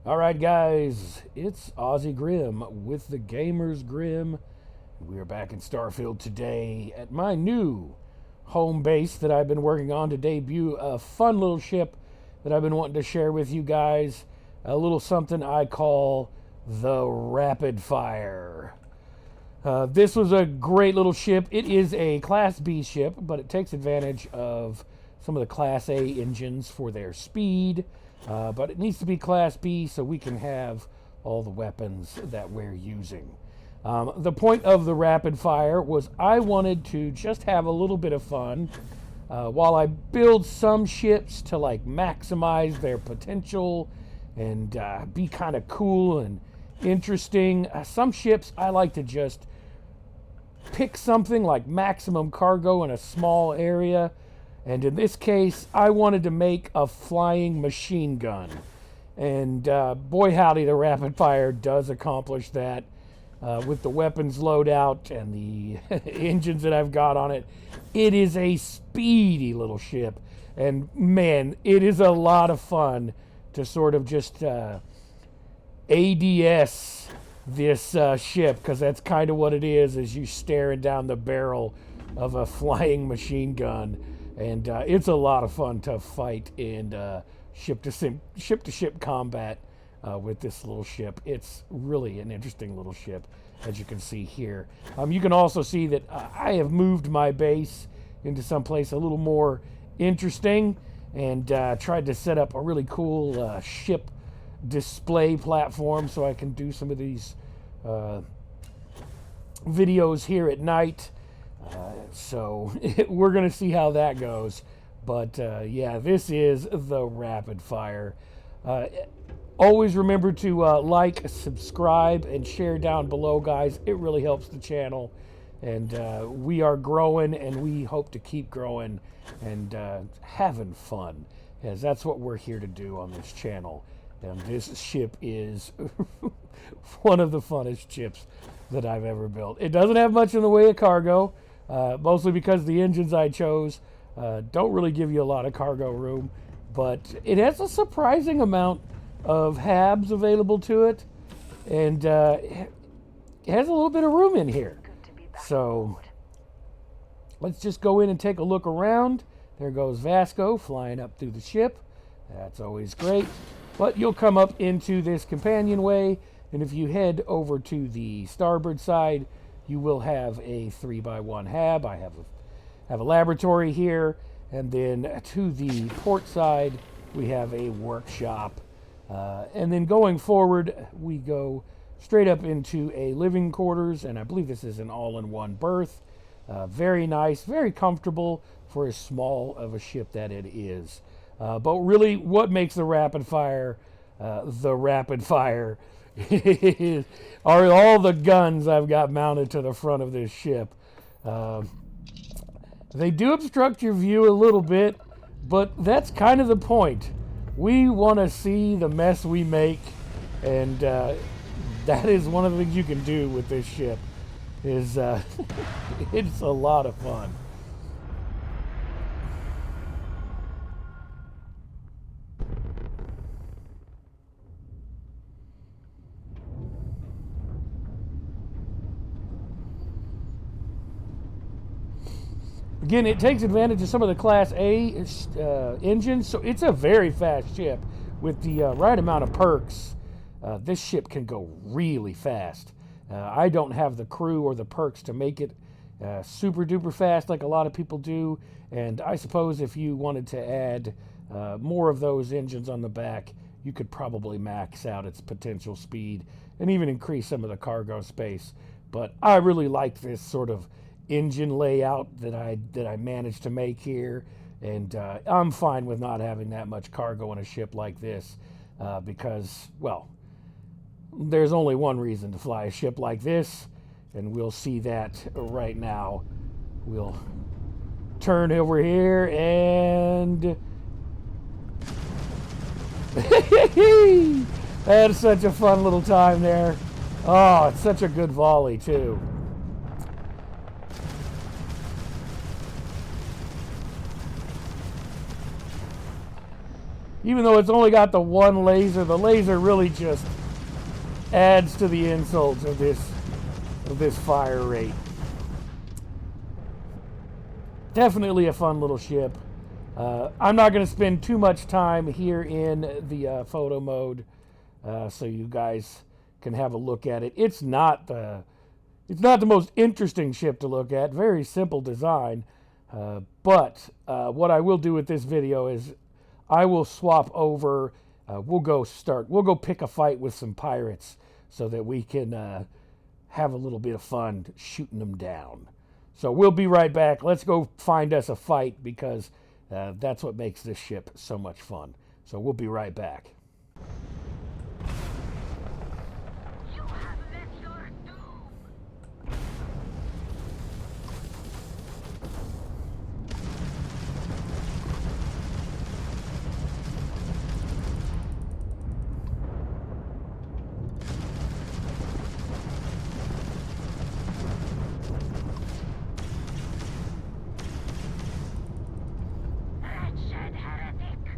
Alright guys, it's Ozzy Grim with the Gamers Grim. We are back in Starfield today at my new home base that I've been working on to debut a fun little ship that I've been wanting to share with you guys. A little something I call the Rapid Fire. This was a great little ship. It is a Class B ship, but it takes advantage of some of the Class A engines for their speed. But it needs to be Class B so we can have all the weapons that we're using. The point of the Rapid Fire was I wanted to just have a little bit of fun while I build some ships to like maximize their potential and be kind of cool and interesting. Some ships I like to just pick something like maximum cargo in a small area, and in this case I wanted to make a flying machine gun, and boy howdy, the Rapid Fire does accomplish that with the weapons loadout and the engines that I've got on it. It is a speedy little ship, and man, it is a lot of fun to sort of just ADS this ship, because that's kind of what it is you staring down the barrel of a flying machine gun, and it's a lot of fun to fight in ship-to-ship combat with this little ship. It's really an interesting little ship, as you can see here. You can also see that I have moved my base into someplace a little more interesting, and tried to set up a really cool ship display platform so I can do some of these videos here at night. So we're gonna see how that goes, but yeah, this is the Rapid Fire. Always remember to like, subscribe, and share down below, guys. It really helps the channel, and we are growing, and we hope to keep growing and having fun, as that's what we're here to do on this channel. And this ship is one of the funnest ships that I've ever built. It doesn't have much in the way of cargo, mostly because the engines I chose don't really give you a lot of cargo room, but it has a surprising amount of habs available to it, and it has a little bit of room in here. So let's just go in and take a look around. There goes Vasco flying up through the ship. That's always great. But you'll come up into this companionway, and if you head over to the starboard side, you will have a 3x1 hab. I have a laboratory here, and then to the port side, we have a workshop. And then going forward, we go straight up into a living quarters, and I believe this is an all-in-one berth. Very nice, very comfortable for as small of a ship that it is. But really, what makes the Rapid Fire are all the guns I've got mounted to the front of this ship. They do obstruct your view a little bit, but that's kind of the point. We want to see the mess we make, and that is one of the things you can do with this ship. It's a lot of fun. Again, it takes advantage of some of the Class A engines, so it's a very fast ship. With the right amount of perks, this ship can go really fast. I don't have the crew or the perks to make it super duper fast like a lot of people do, and I suppose if you wanted to add more of those engines on the back, you could probably max out its potential speed and even increase some of the cargo space. But I really like this sort of engine layout that I managed to make here, and I'm fine with not having that much cargo on a ship like this, because, well, there's only one reason to fly a ship like this, and we'll see that right now. We'll turn over here, and that's such a fun little time there. Oh, it's such a good volley too. Even though it's only got the one laser, the laser really just adds to the insults of this fire rate. Definitely a fun little ship. I'm not going to spend too much time here in the photo mode, so you guys can have a look at it. It's not the most interesting ship to look at. Very simple design, but what I will do with this video is I will swap over. We'll go pick a fight with some pirates so that we can have a little bit of fun shooting them down. So we'll be right back. Let's go find us a fight because that's what makes this ship so much fun. So we'll be right back. You have met your doom. Wretched heretic.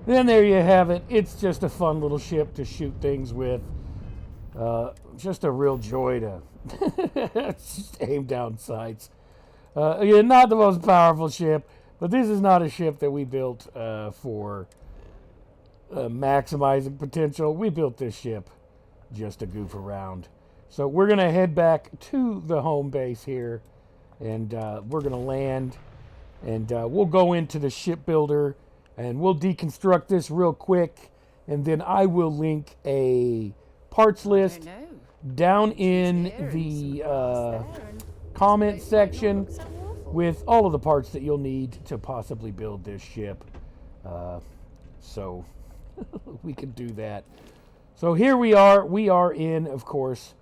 Then there you have it. It's just a fun little ship to shoot things with. Just a real joy to just aim down sights. Again, not the most powerful ship, but this is not a ship that we built for maximizing potential. We built this ship just to goof around. So we're going to head back to the home base here, and we're going to land, and we'll go into the shipbuilder, and we'll deconstruct this real quick, and then I will link a parts list down in the comment section with all of the parts that you'll need to possibly build this ship. So we can do that. So here we are. We are in, of course,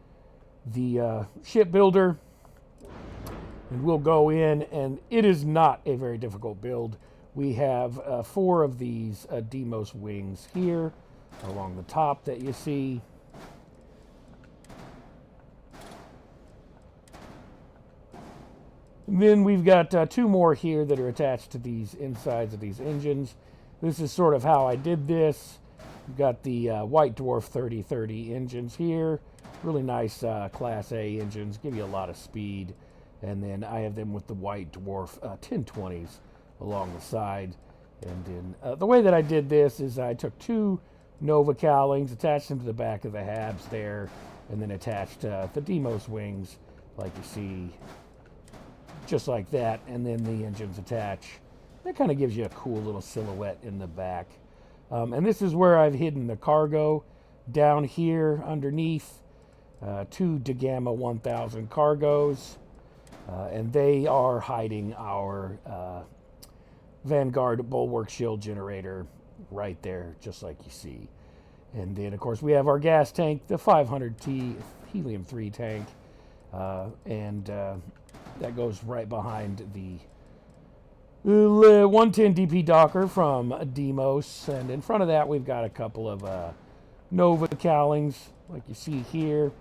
the shipbuilder. And we'll go in, and it is not a very difficult build. We have 4 of these Deimos wings here along the top that you see. And then we've got 2 more here that are attached to these insides of these engines. This is sort of how I did this. We've got the White Dwarf 3030 engines here. Really nice Class A engines, give you a lot of speed. And then I have them with the White Dwarf 1020s along the side. And then the way that I did this is I took 2 Nova cowlings, attached them to the back of the habs there, and then attached the Deimos wings like you see, just like that, and then the engines attach. That kind of gives you a cool little silhouette in the back. And this is where I've hidden the cargo down here underneath. 2 DeGamma 1000 cargos, and they are hiding our Vanguard Bulwark Shield Generator right there, just like you see. And then, of course, we have our gas tank, the 500T helium-3 tank, and that goes right behind the 110 DP Docker from Deimos. And in front of that, we've got a couple of Nova cowlings, like you see here.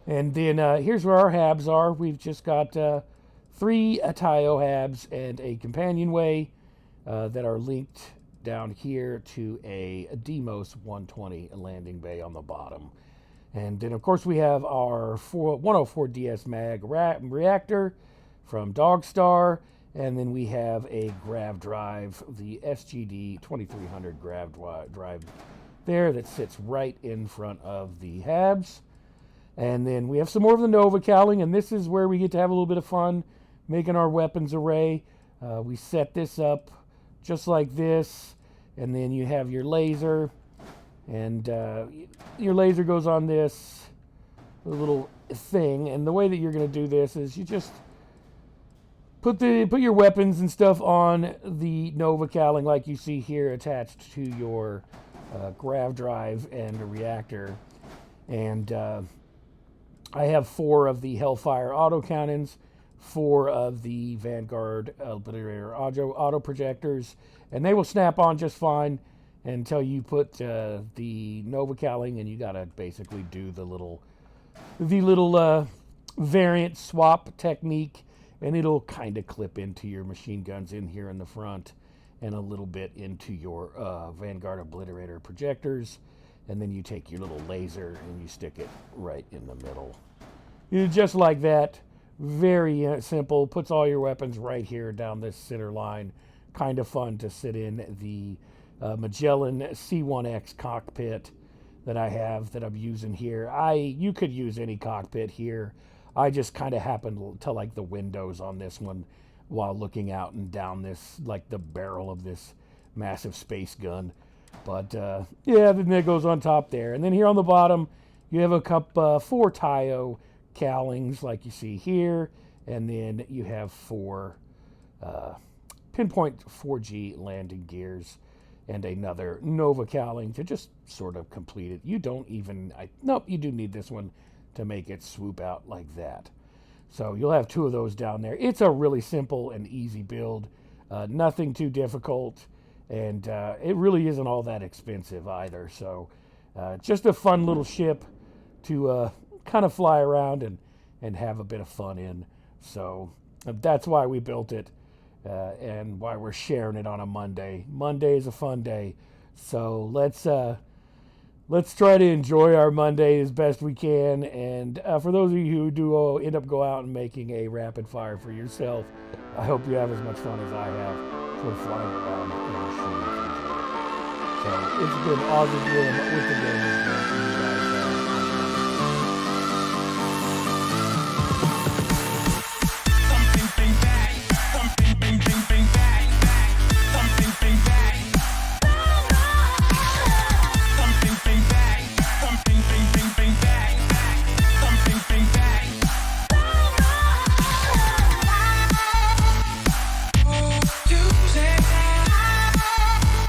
And then here's where our habs are. We've just got 3 Atayo habs and a companionway that are linked down here to a Deimos 120 landing bay on the bottom. And then, of course, we have our 104 DS mag reactor from Dogstar. And then we have a grav drive, the SGD 2300 grav drive there that sits right in front of the habs. And then we have some more of the Nova cowling, and this is where we get to have a little bit of fun making our weapons array. We set this up just like this, and then you have your laser, and your laser goes on this little thing. And the way that you're going to do this is you just put your weapons and stuff on the Nova cowling like you see here attached to your grav drive and a reactor. And I have 4 of the Hellfire autocannons 4 of the Vanguard obliterator auto projectors, and they will snap on just fine until you put the Nova cowling, and you gotta basically do the little variant swap technique, and it'll kind of clip into your machine guns in here in the front and a little bit into your Vanguard obliterator projectors, and then you take your little laser and you stick it right in the middle. Just like that. Very simple. Puts all your weapons right here down this center line. Kind of fun to sit in the Magellan C1X cockpit that I have that I'm using here. You could use any cockpit here. I just kind of happened to like the windows on this one while looking out and down this, like the barrel of this massive space gun. But yeah, then it goes on top there. And then here on the bottom, you have a 4 Taio cowlings like you see here, and then you have 4 pinpoint 4G landing gears and another Nova cowling to just sort of complete it. You don't even, nope, you do need this one to make it swoop out like that. So you'll have 2 of those down there. It's a really simple and easy build, nothing too difficult, and it really isn't all that expensive either. So just a fun little ship to kind of fly around and have a bit of fun in. So that's why we built it, and why we're sharing it on a Monday. Monday is a fun day, so let's try to enjoy our Monday as best we can. And for those of you who do end up go out and making a rapid fire for yourself, I hope you have as much fun as I have sort of flying around and shooting things. So it's been awesome dealing with the game.